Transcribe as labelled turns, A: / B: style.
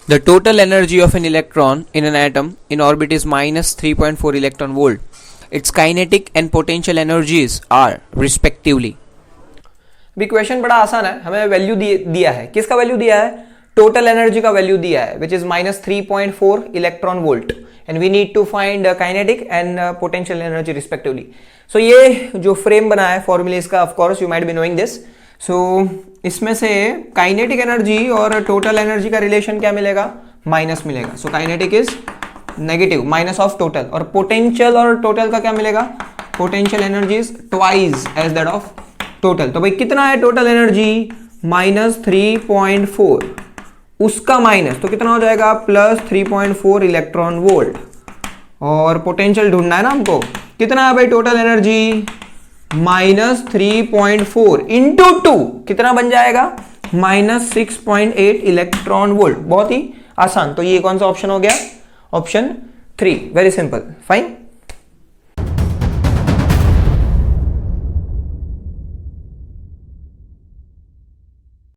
A: The total energy of an electron in an atom in orbit is minus 3.4 electron volt. Its kinetic and potential energies are respectively.
B: भी question बड़ा आसान है, हमें value दिया है, किसका वैल्यू दिया है, टोटल एनर्जी का वैल्यू दिया है which is minus 3.4 electron volt and we need to find kinetic and potential energy respectively. So ये जो फ्रेम बना है फॉर्मूलेज का, of course you might be knowing this. So इसमें से काइनेटिक एनर्जी और टोटल एनर्जी का रिलेशन क्या मिलेगा, माइनस मिलेगा. So kinetic is negative, minus of total. और पोटेंशियल और टोटल का क्या मिलेगा, potential energy is twice as that of total. तो भाई कितना है टोटल एनर्जी, माइनस 3.4, उसका माइनस तो कितना हो जाएगा, प्लस 3.4 इलेक्ट्रॉन वोल्ट. और पोटेंशियल ढूंढना है ना हमको, कितना है भाई टोटल एनर्जी, माइनस 3.4 इंटू 2 कितना बन जाएगा, माइनस 6.8 इलेक्ट्रॉन वोल्ट. बहुत ही आसान. तो ये कौन सा ऑप्शन हो गया, ऑप्शन 3. Very simple, fine.